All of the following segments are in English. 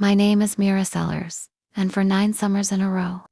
My name is Myra, and for 9 summers in a row,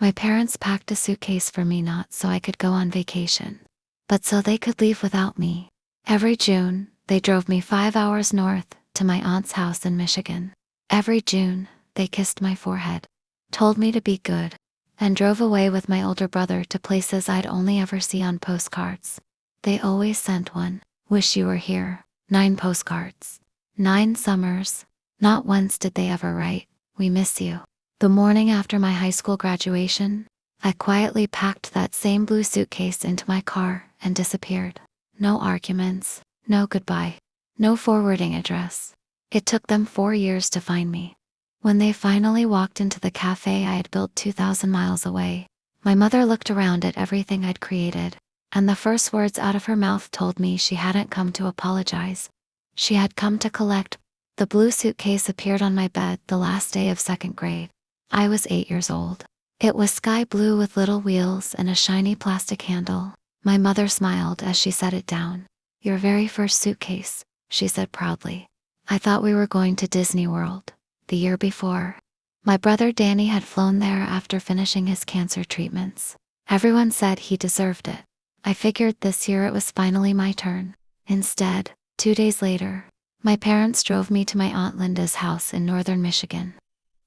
my parents packed a suitcase for me not so I could go on vacation, but so they could leave without me. Every June, they drove me 5 hours north to my aunt's house in Michigan. Every June, they kissed my forehead, told me to be good, and drove away with my older brother to places I'd only ever see on postcards. They always sent one, "Wish you were here," 9 postcards. 9 summers. Not once did they ever write, "We miss you." The morning after my high school graduation, I quietly packed that same blue suitcase into my car and disappeared. No arguments, no goodbye, no forwarding address. It took them 4 years to find me. When they finally walked into the cafe I had built 2,000 miles away, my mother looked around at everything I'd created, and the first words out of her mouth told me she hadn't come to apologize. She had come to collect. The blue suitcase appeared on my bed the last day of 2nd grade. I was 8 years old. It was sky blue with little wheels and a shiny plastic handle. My mother smiled as she set it down. "Your very first suitcase," she said proudly. I thought we were going to Disney World. The year before, my brother Danny had flown there after finishing his cancer treatments. Everyone said he deserved it. I figured this year it was finally my turn. Instead, 2 days later, my parents drove me to my Aunt Linda's house in northern Michigan.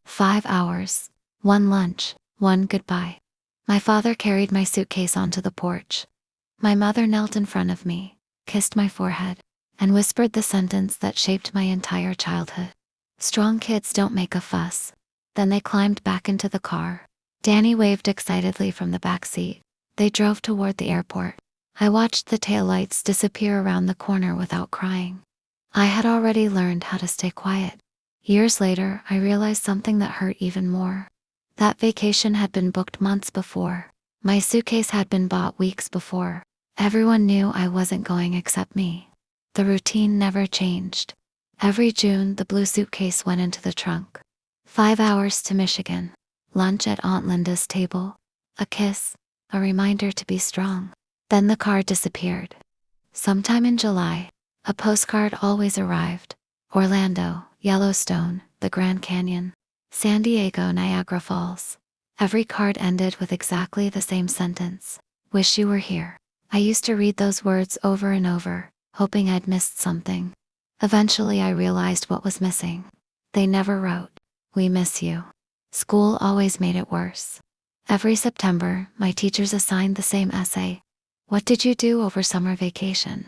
5 hours, 1 lunch, 1 goodbye. My father carried my suitcase onto the porch. My mother knelt in front of me, kissed my forehead, and whispered the sentence that shaped my entire childhood. "Strong kids don't make a fuss." Then they climbed back into the car. Danny waved excitedly from the back seat. They drove toward the airport. I watched the taillights disappear around the corner without crying. I had already learned how to stay quiet. Years later, I realized something that hurt even more. That vacation had been booked months before. My suitcase had been bought weeks before. Everyone knew I wasn't going except me. The routine never changed. Every June, the blue suitcase went into the trunk. 5 hours to Michigan. Lunch at Aunt Linda's table. A kiss. A reminder to be strong. Then the car disappeared. Sometime in July, a postcard always arrived. Orlando, Yellowstone, the Grand Canyon, San Diego, Niagara Falls. Every card ended with exactly the same sentence. "Wish you were here." I used to read those words over and over, hoping I'd missed something. Eventually I realized what was missing. They never wrote, "We miss you." School always made it worse. Every September, my teachers assigned the same essay. "What did you do over summer vacation?"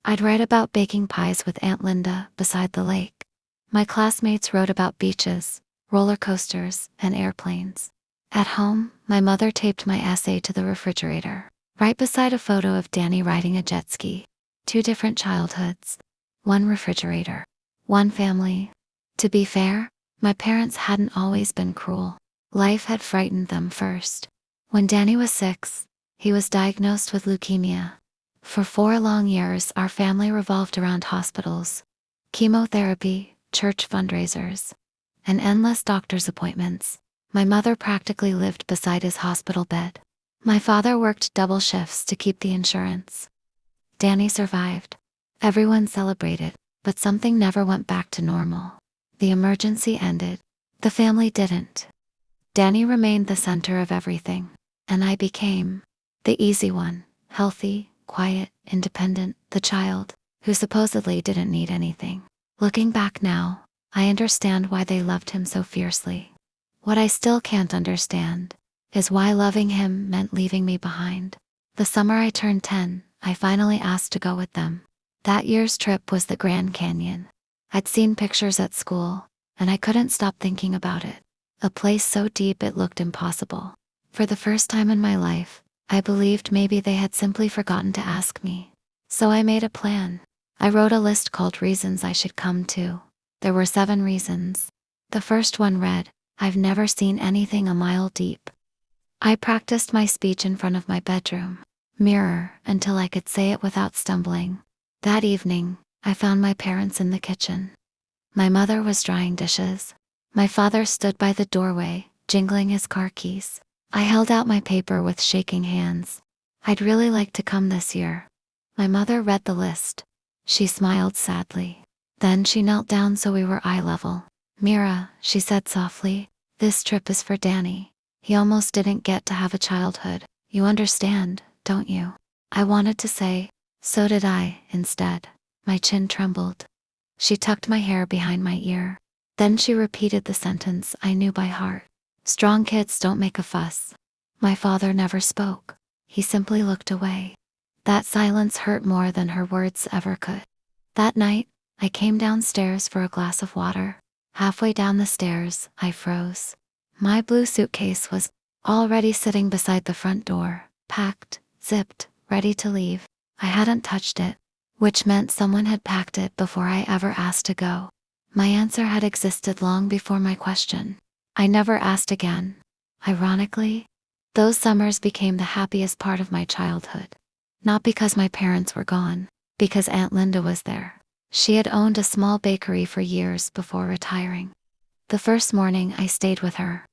I'd write about baking pies with Aunt Linda beside the lake. My classmates wrote about beaches, roller coasters, and airplanes. At home, my mother taped my essay to the refrigerator, right beside a photo of Danny riding a jet ski. 2 different childhoods. 1 refrigerator. 1 family. To be fair, my parents hadn't always been cruel. Life had frightened them first. When Danny was 6, he was diagnosed with leukemia. For 4 long years, our family revolved around hospitals, chemotherapy, church fundraisers, and endless doctor's appointments. My mother practically lived beside his hospital bed. My father worked double shifts to keep the insurance. Danny survived. Everyone celebrated, but something never went back to normal. The emergency ended. The family didn't. Danny remained the center of everything, and I became the easy one, healthy, quiet, independent, the child who supposedly didn't need anything. Looking back now, I understand why they loved him so fiercely. What I still can't understand is why loving him meant leaving me behind. The summer I turned 10, I finally asked to go with them. That year's trip was the Grand Canyon. I'd seen pictures at school, and I couldn't stop thinking about it. A place so deep it looked impossible. For the first time in my life, I believed maybe they had simply forgotten to ask me. So I made a plan. I wrote a list called Reasons I Should Come To. There were 7 reasons. The first one read, "I've never seen anything a mile deep." I practiced my speech in front of my bedroom mirror until I could say it without stumbling. That evening, I found my parents in the kitchen. My mother was drying dishes. My father stood by the doorway, jingling his car keys. I held out my paper with shaking hands. "I'd really like to come this year." My mother read the list. She smiled sadly. Then she knelt down so we were eye level. Myra, she said softly, this trip is for Danny. He almost didn't get to have a childhood. You understand, don't you? I wanted to say, so did I, instead. My chin trembled. She tucked my hair behind my ear. Then she repeated the sentence I knew by heart. Strong kids don't make a fuss. My father never spoke. He simply looked away. That silence hurt more than her words ever could. That night, I came downstairs for a glass of water. Halfway down the stairs, I froze. My blue suitcase was already sitting beside the front door, packed, zipped, ready to leave. I hadn't touched it, which meant someone had packed it before I ever asked to go. My answer had existed long before my question. I never asked again. Ironically, those summers became the happiest part of my childhood. Not because my parents were gone, because Aunt Linda was there. She had owned a small bakery for years before retiring. The first morning I stayed with her.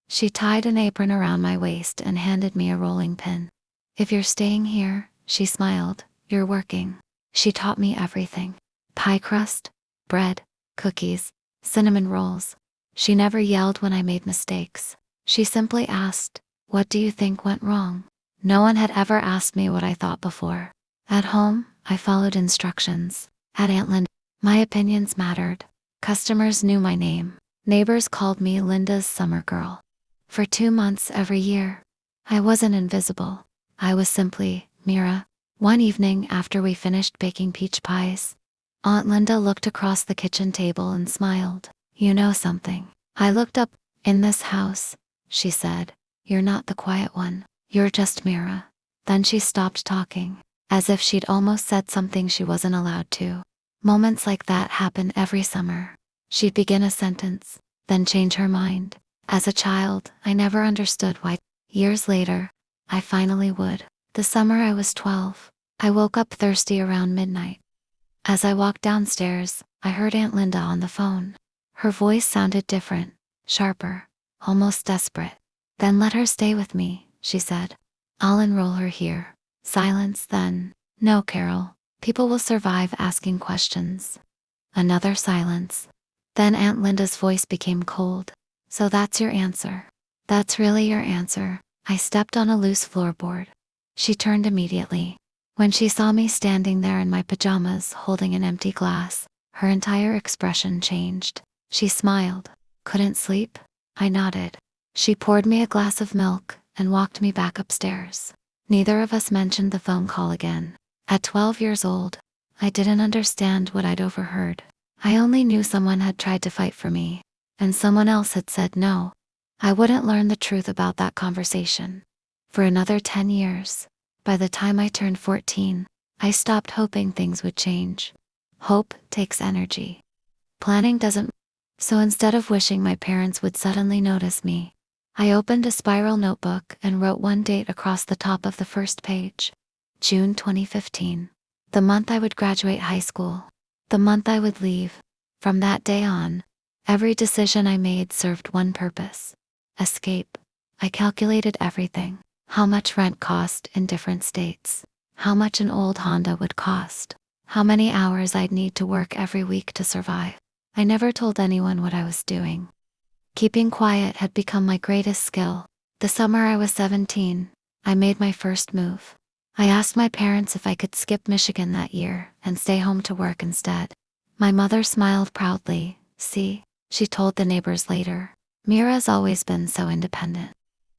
She tied an apron around my waist and handed me a rolling pin. If you're staying here, she smiled, you're working. She taught me everything. Pie crust, bread, cookies, cinnamon rolls. She never yelled when I made mistakes. She simply asked, what do you think went wrong? No one had ever asked me what I thought before. At home, I followed instructions. At Aunt Linda, my opinions mattered. Customers knew my name. Neighbors called me Linda's summer girl. For 2 months every year, I wasn't invisible. I was simply Myra. One evening after we finished baking peach pies, Aunt Linda looked across the kitchen table and smiled. You know something. I looked up. In this house, she said, you're not the quiet one. You're just Myra. Then she stopped talking, as if she'd almost said something she wasn't allowed to. Moments like that happen every summer. She'd begin a sentence, then change her mind. As a child, I never understood why. Years later, I finally would. The summer I was 12, I woke up thirsty around midnight. As I walked downstairs, I heard Aunt Linda on the phone. Her voice sounded different, sharper, almost desperate. Then let her stay with me, she said. I'll enroll her here. Silence then. No, Carol. People will survive asking questions. Another silence. Then Aunt Linda's voice became cold. So that's your answer. That's really your answer. I stepped on a loose floorboard. She turned immediately. When she saw me standing there in my pajamas holding an empty glass, her entire expression changed. She smiled. Couldn't sleep? I nodded. She poured me a glass of milk and walked me back upstairs. Neither of us mentioned the phone call again. At 12 years old, I didn't understand what I'd overheard. I only knew someone had tried to fight for me, and someone else had said no. I wouldn't learn the truth about that conversation for another 10 years. By the time I turned 14, I stopped hoping things would change. Hope takes energy. Planning doesn't. So instead of wishing my parents would suddenly notice me, I opened a spiral notebook and wrote one date across the top of the first page. June 2015. The month I would graduate high school. The month I would leave. From that day on, every decision I made served one purpose. Escape. I calculated everything. How much rent cost in different states. How much an old Honda would cost. How many hours I'd need to work every week to survive. I never told anyone what I was doing. Keeping quiet had become my greatest skill. The summer I was 17, I made my first move. I asked my parents if I could skip Michigan that year and stay home to work instead. My mother smiled proudly. See, she told the neighbors later. Myra's always been so independent.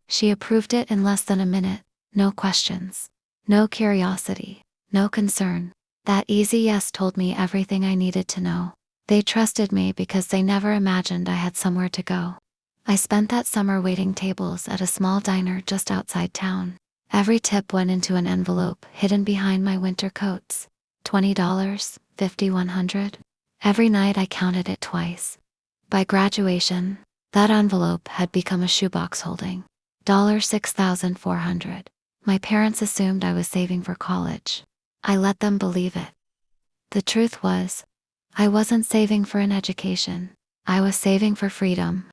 She approved it in less than a minute. No questions. No curiosity. No concern. That easy yes told me everything I needed to know. They trusted me because they never imagined I had somewhere to go. I spent that summer waiting tables at a small diner just outside town. Every tip went into an envelope hidden behind my winter coats. $20, $50, $100. Every night I counted it twice. By graduation, that envelope had become a shoebox holding $6,400. My parents assumed I was saving for college. I let them believe it. The truth was, I wasn't saving for an education. I was saving for freedom.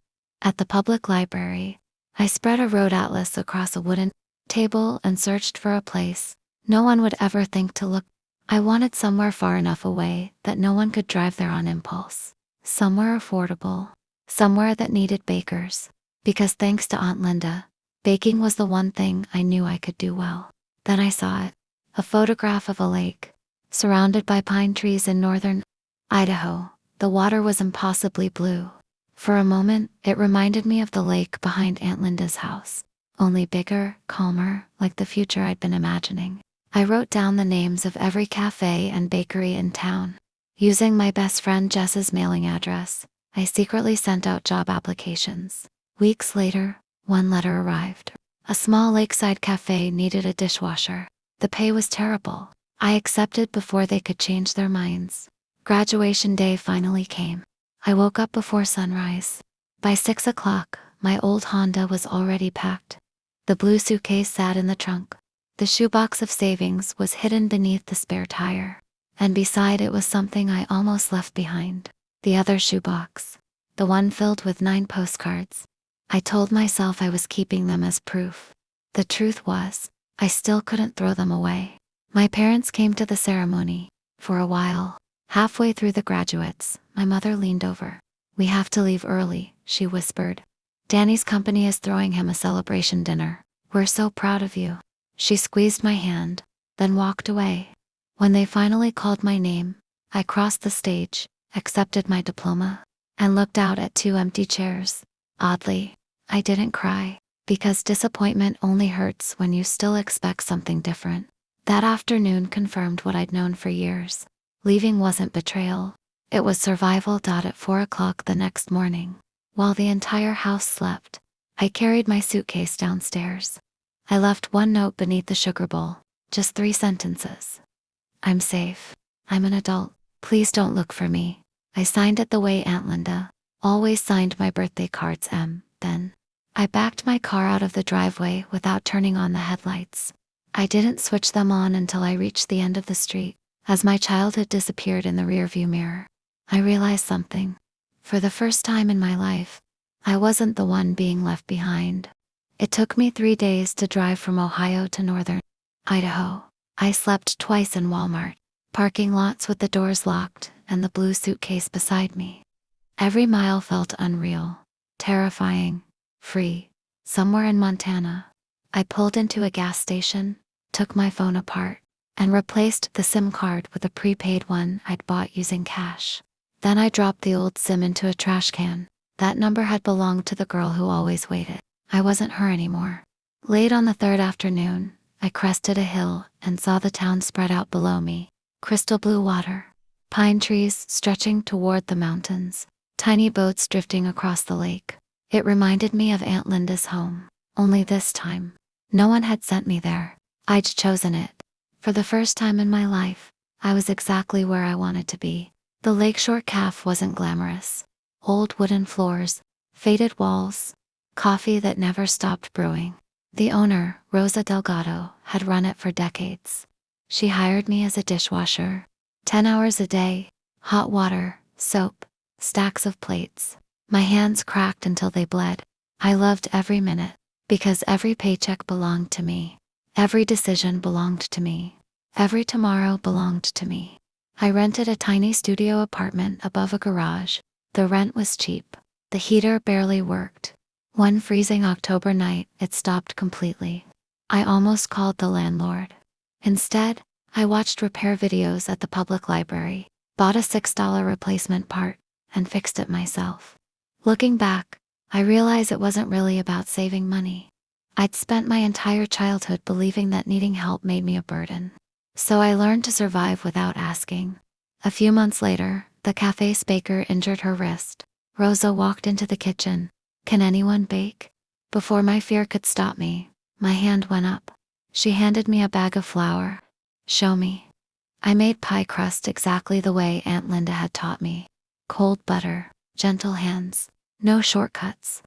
At the public library, I spread a road atlas across a wooden table and searched for a place no one would ever think to look. I wanted somewhere far enough away that no one could drive there on impulse. Somewhere affordable. somewhere that needed bakers. Because thanks to Aunt Linda, baking was the one thing I knew I could do well. Then I saw it. A photograph of a lake, surrounded by pine trees in northern Idaho. The water was impossibly blue. For a moment, it reminded me of the lake behind Aunt Linda's house. Only bigger, calmer, like the future I'd been imagining. I wrote down the names of every cafe and bakery in town. Using my best friend Jess's mailing address, I secretly sent out job applications. Weeks later, one letter arrived. A small lakeside cafe needed a dishwasher. The pay was terrible. I accepted before they could change their minds. Graduation day finally came. I woke up before sunrise. By 6 o'clock, my old Honda was already packed. The blue suitcase sat in the trunk. The shoebox of savings was hidden beneath the spare tire. And beside it was something I almost left behind. The other shoebox. The one filled with 9 postcards. I told myself I was keeping them as proof. The truth was, I still couldn't throw them away. My parents came to the ceremony. For a while, halfway through the graduates, my mother leaned over. "We have to leave early," she whispered. "Danny's company is throwing him a celebration dinner. We're so proud of you." She squeezed my hand, then walked away. When they finally called my name, I crossed the stage, accepted my diploma, and looked out at 2 empty chairs. Oddly, I didn't cry, because disappointment only hurts when you still expect something different. That afternoon confirmed what I'd known for years. Leaving wasn't betrayal. It was survival. At 4 o'clock the next morning, while the entire house slept, I carried my suitcase downstairs. I left one note beneath the sugar bowl, just 3 sentences. "I'm safe. I'm an adult. Please don't look for me." I signed it the way Aunt Linda always signed my birthday cards, M. Then I backed my car out of the driveway without turning on the headlights. I didn't switch them on until I reached the end of the street. As my childhood disappeared in the rearview mirror, I realized something. For the first time in my life, I wasn't the one being left behind. It took me 3 days to drive from Ohio to northern Idaho. I slept twice in Walmart parking lots with the doors locked and the blue suitcase beside me. Every mile felt unreal, terrifying, free. Somewhere in Montana, I pulled into a gas station, took my phone apart, and replaced the SIM card with a prepaid one I'd bought using cash. Then I dropped the old SIM into a trash can. That number had belonged to the girl who always waited. I wasn't her anymore. Late on the 3rd afternoon, I crested a hill and saw the town spread out below me. Crystal blue water, pine trees stretching toward the mountains, tiny boats drifting across the lake. It reminded me of Aunt Linda's home. Only this time, no one had sent me there. I'd chosen it. For the first time in my life, I was exactly where I wanted to be. The lakeshore cafe wasn't glamorous. Old wooden floors, faded walls, coffee that never stopped brewing. The owner, Rosa Delgado, had run it for decades. She hired me as a dishwasher. 10 hours a day, hot water, soap, stacks of plates. My hands cracked until they bled. I loved every minute, because every paycheck belonged to me. Every decision belonged to me. Every tomorrow belonged to me. I rented a tiny studio apartment above a garage. The rent was cheap. The heater barely worked. One freezing October night, it stopped completely. I almost called the landlord. Instead, I watched repair videos at the public library, bought a $6 replacement part, and fixed it myself. Looking back, I realize it wasn't really about saving money. I'd spent my entire childhood believing that needing help made me a burden. So I learned to survive without asking. A few months later, the cafe's baker injured her wrist. Rosa walked into the kitchen. "Can anyone bake?" Before my fear could stop me, my hand went up. She handed me a bag of flour. "Show me." I made pie crust exactly the way Aunt Linda had taught me. Cold butter, gentle hands, no shortcuts.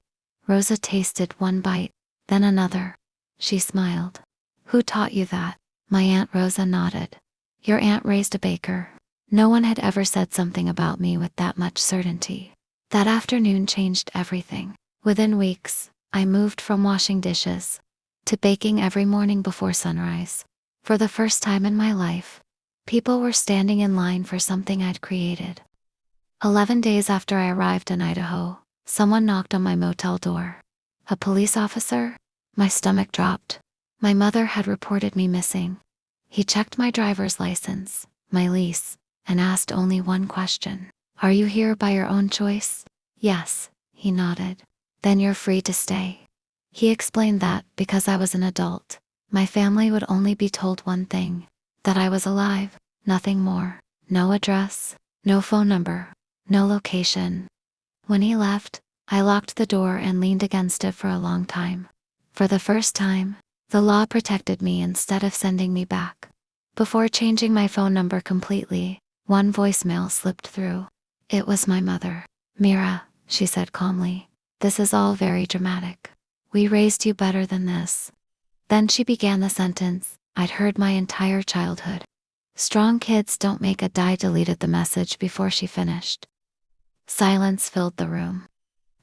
Rosa tasted one bite, then another. She smiled. "Who taught you that?" My Aunt Rosa nodded. "Your aunt raised a baker." No one had ever said something about me with that much certainty. That afternoon changed everything. Within weeks, I moved from washing dishes to baking every morning before sunrise. For the first time in my life, people were standing in line for something I'd created. 11 days after I arrived in Idaho, Someone knocked on my motel door. A police officer? My stomach dropped. My mother had reported me missing. He checked my driver's license, my lease, and asked only one question. Are you here by your own choice? Yes, he nodded. Then you're free to stay. He explained that, because I was an adult, my family would only be told one thing: that I was alive, nothing more. No address, no phone number, no location. When he left, I locked the door and leaned against it for a long time. For the first time, the law protected me instead of sending me back. Before changing my phone number completely, one voicemail slipped through. It was my mother. Myra, she said calmly, this is all very dramatic. We raised you better than this. Then she began the sentence I'd heard my entire childhood. Strong kids don't make a die. Deleted the message before she finished. Silence filled the room.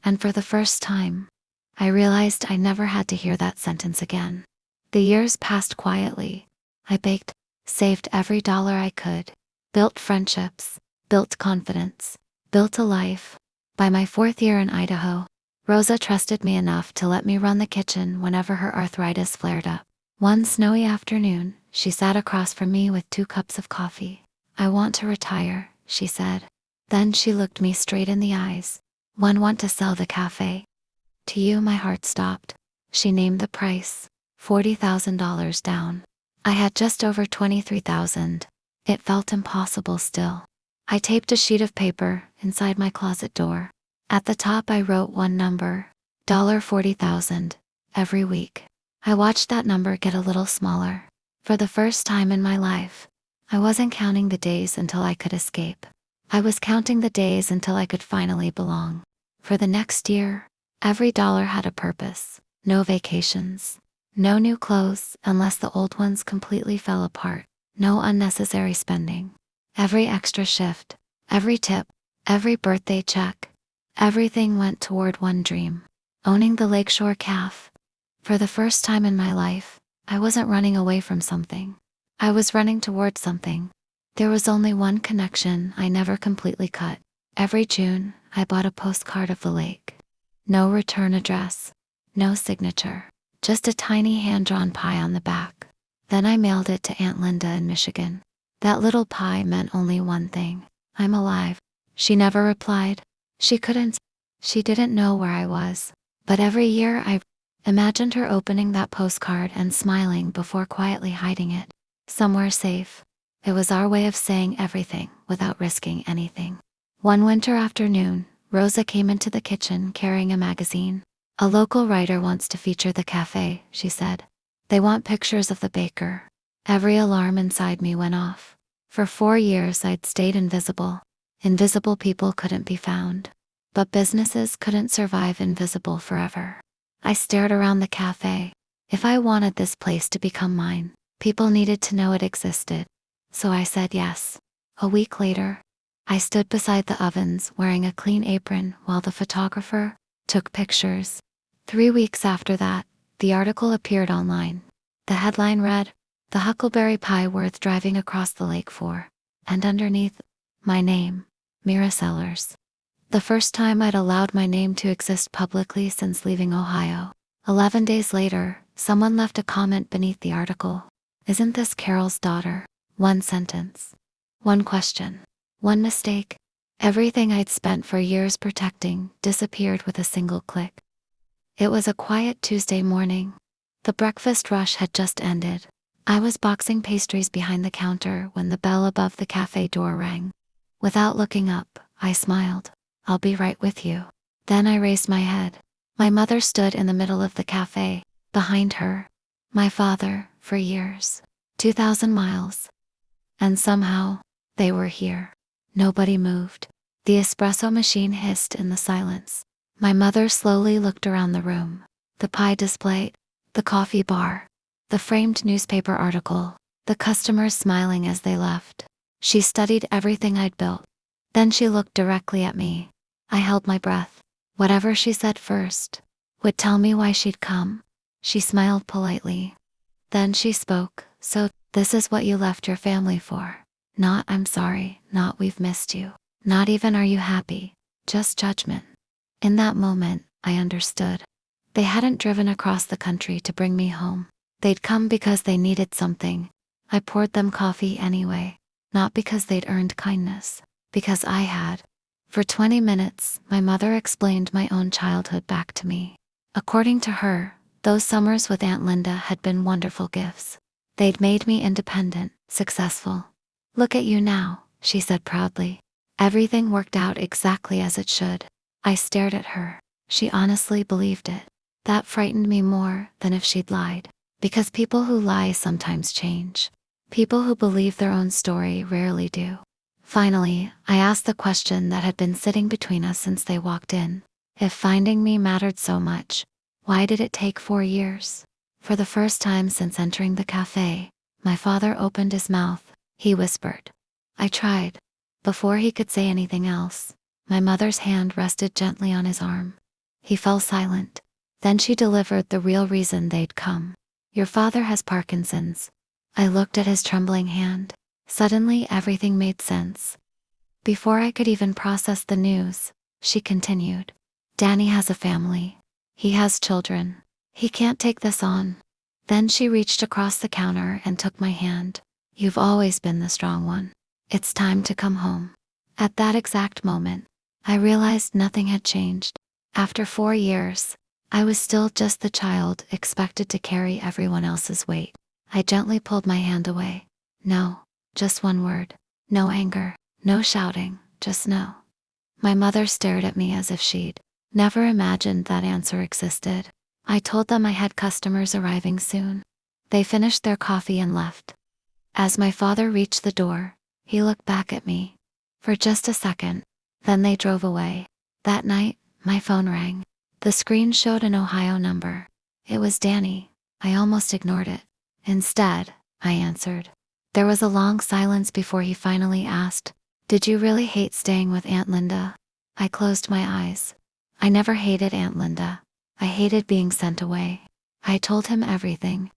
And for the first time, I realized I never had to hear that sentence again. The years passed quietly. I baked, saved every dollar I could, built friendships, built confidence, built a life. By my 4th year in Idaho, Rosa trusted me enough to let me run the kitchen whenever her arthritis flared up. One snowy afternoon, she sat across from me with 2 cups of coffee. I want to retire, she said. Then she looked me straight in the eyes. When want to sell the cafe? To you, my heart stopped. She named the price, $40,000 down. I had just over $23,000. It felt impossible still. I taped a sheet of paper inside my closet door. At the top I wrote one number, $40,000, every week. I watched that number get a little smaller. For the first time in my life, I wasn't counting the days until I could escape. I was counting the days until I could finally belong. For the next year, every dollar had a purpose. No vacations. No new clothes unless the old ones completely fell apart. No unnecessary spending. Every extra shift, every tip, every birthday check, everything went toward one dream: owning the Lakeshore Cafe. For the first time in my life, I wasn't running away from something. I was running toward something. There was only one connection I never completely cut. Every June, I bought a postcard of the lake. No return address. No signature. Just a tiny hand-drawn pie on the back. Then I mailed it to Aunt Linda in Michigan. That little pie meant only one thing: I'm alive. She never replied. She couldn't. She didn't know where I was. But every year I imagined her opening that postcard and smiling before quietly hiding it. Somewhere safe. It was our way of saying everything without risking anything. One winter afternoon, Rosa came into the kitchen carrying a magazine. A local writer wants to feature the cafe, she said. They want pictures of the baker. Every alarm inside me went off. For 4 years I'd stayed invisible. Invisible people couldn't be found. But businesses couldn't survive invisible forever. I stared around the cafe. If I wanted this place to become mine, people needed to know it existed. So I said yes. A week later, I stood beside the ovens wearing a clean apron while the photographer took pictures. 3 weeks after that, the article appeared online. The headline read, "The Huckleberry Pie Worth Driving Across the Lake For," and underneath, my name, Myra Sellers. The first time I'd allowed my name to exist publicly since leaving Ohio. 11 days later, someone left a comment beneath the article. Isn't this Carol's daughter? One sentence. One question. One mistake. Everything I'd spent for years protecting disappeared with a single click. It was a quiet Tuesday morning. The breakfast rush had just ended. I was boxing pastries behind the counter when the bell above the cafe door rang. Without looking up, I smiled. I'll be right with you. Then I raised my head. My mother stood in the middle of the cafe. Behind her, my father, for years. 2,000 miles. And somehow, they were here. Nobody moved. The espresso machine hissed in the silence. My mother slowly looked around the room. The pie display, the coffee bar, the framed newspaper article, the customers smiling as they left. She studied everything I'd built. Then she looked directly at me. I held my breath. Whatever she said first would tell me why she'd come. She smiled politely. Then she spoke. So, this is what you left your family for. Not "I'm sorry," not "we've missed you," not even "are you happy," just judgment. In that moment, I understood. They hadn't driven across the country to bring me home. They'd come because they needed something. I poured them coffee anyway, not because they'd earned kindness, because I had. For 20 minutes, my mother explained my own childhood back to me. According to her, those summers with Aunt Linda had been wonderful gifts. They'd made me independent, successful. Look at you now, she said proudly. Everything worked out exactly as it should. I stared at her. She honestly believed it. That frightened me more than if she'd lied. Because people who lie sometimes change. People who believe their own story rarely do. Finally, I asked the question that had been sitting between us since they walked in. If finding me mattered so much, why did it take 4 years? For the first time since entering the cafe, my father opened his mouth. He whispered. I tried. Before he could say anything else, my mother's hand rested gently on his arm. He fell silent. Then she delivered the real reason they'd come. Your father has Parkinson's. I looked at his trembling hand. Suddenly everything made sense. Before I could even process the news, she continued. Danny has a family. He has children. He can't take this on. Then she reached across the counter and took my hand. You've always been the strong one. It's time to come home. At that exact moment, I realized nothing had changed. After 4 years, I was still just the child expected to carry everyone else's weight. I gently pulled my hand away. No, just one word. No anger, no shouting, just no. My mother stared at me as if she'd never imagined that answer existed. I told them I had customers arriving soon. They finished their coffee and left. As my father reached the door, he looked back at me. For just a second, then they drove away. That night, my phone rang. The screen showed an Ohio number. It was Danny. I almost ignored it. Instead, I answered. There was a long silence before he finally asked, Did you really hate staying with Aunt Linda? I closed my eyes. I never hated Aunt Linda. I hated being sent away. I told him everything.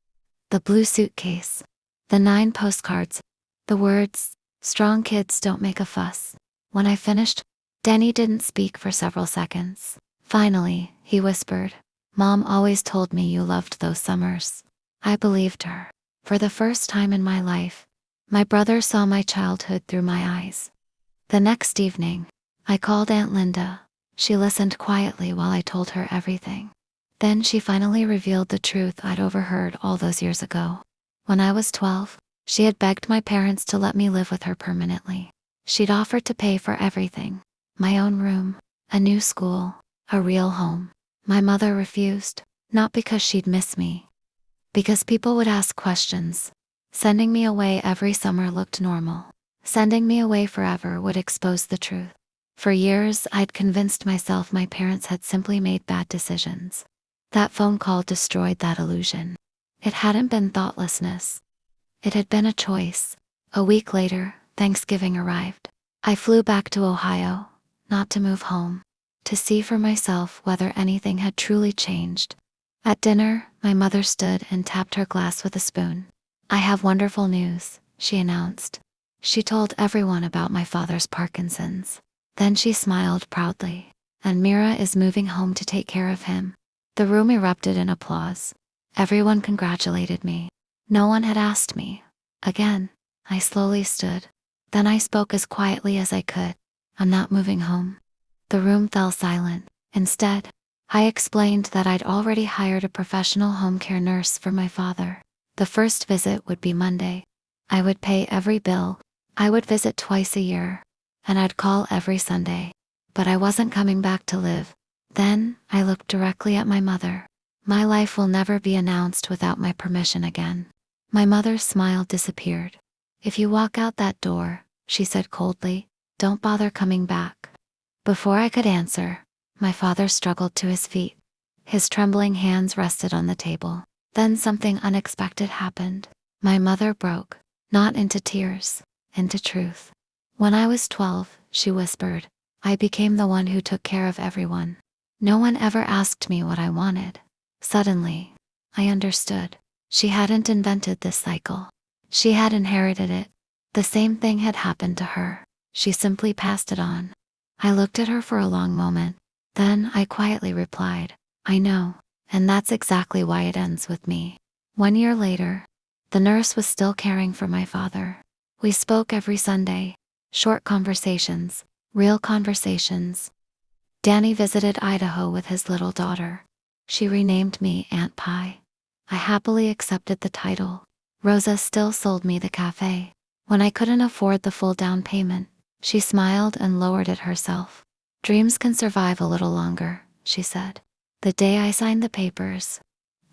The blue suitcase. The 9 postcards. The words, strong kids don't make a fuss. When I finished, Danny didn't speak for several seconds. Finally, he whispered, Mom always told me you loved those summers. I believed her. For the first time in my life, my brother saw my childhood through my eyes. The next evening, I called Aunt Linda. She listened quietly while I told her everything. Then she finally revealed the truth I'd overheard all those years ago. When I was 12, she had begged my parents to let me live with her permanently. She'd offered to pay for everything. My own room, a new school, a real home. My mother refused, not because she'd miss me. Because people would ask questions. Sending me away every summer looked normal. Sending me away forever would expose the truth. For years, I'd convinced myself my parents had simply made bad decisions. That phone call destroyed that illusion. It hadn't been thoughtlessness. It had been a choice. A week later, Thanksgiving arrived. I flew back to Ohio, not to move home, to see for myself whether anything had truly changed. At dinner, my mother stood and tapped her glass with a spoon. I have wonderful news, she announced. She told everyone about my father's Parkinson's. Then she smiled proudly. And Myra is moving home to take care of him. The room erupted in applause. Everyone congratulated me. No one had asked me. Again, I slowly stood. Then I spoke as quietly as I could. I'm not moving home. The room fell silent. Instead, I explained that I'd already hired a professional home care nurse for my father. The first visit would be Monday. I would pay every bill. I would visit twice a year. And I'd call every Sunday. But I wasn't coming back to live. Then, I looked directly at my mother. My life will never be announced without my permission again. My mother's smile disappeared. If you walk out that door, she said coldly, don't bother coming back. Before I could answer, my father struggled to his feet. His trembling hands rested on the table. Then something unexpected happened. My mother broke, not into tears, into truth. When I was 12, she whispered, I became the one who took care of everyone. No one ever asked me what I wanted. Suddenly, I understood. She hadn't invented this cycle. She had inherited it. The same thing had happened to her. She simply passed it on. I looked at her for a long moment. Then I quietly replied, I know, and that's exactly why it ends with me. 1 year later, the nurse was still caring for my father. We spoke every Sunday, short conversations, real conversations. Danny visited Idaho with his little daughter. She renamed me Aunt Pie. I happily accepted the title. Rosa still sold me the cafe. When I couldn't afford the full down payment, she smiled and lowered it herself. Dreams can survive a little longer, she said. The day I signed the papers,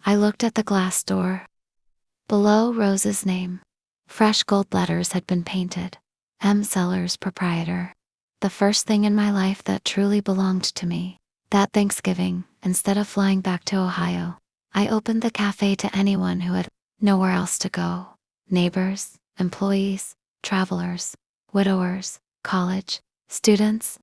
I looked at the glass door. Below Rosa's name, fresh gold letters had been painted. M. Sellers, proprietor. The first thing in my life that truly belonged to me. That Thanksgiving, instead of flying back to Ohio, I opened the cafe to anyone who had nowhere else to go. Neighbors, employees, travelers, widowers, college students.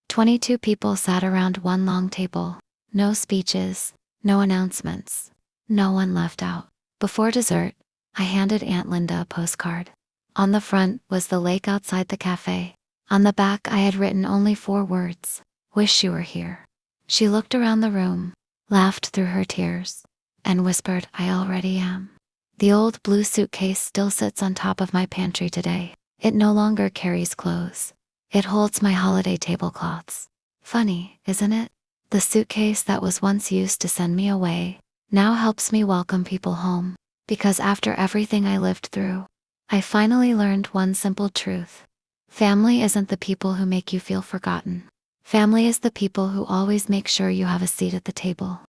22 people sat around one long table. No speeches, no announcements. No one left out. Before dessert, I handed Aunt Linda a postcard. On the front was the lake outside the cafe. On the back I had written only 4 words. Wish you were here. She looked around the room, laughed through her tears, and whispered, I already am. The old blue suitcase still sits on top of my pantry today. It no longer carries clothes. It holds my holiday tablecloths. Funny, isn't it? The suitcase that was once used to send me away now helps me welcome people home. Because after everything I lived through, I finally learned one simple truth. Family isn't the people who make you feel forgotten. Family is the people who always make sure you have a seat at the table.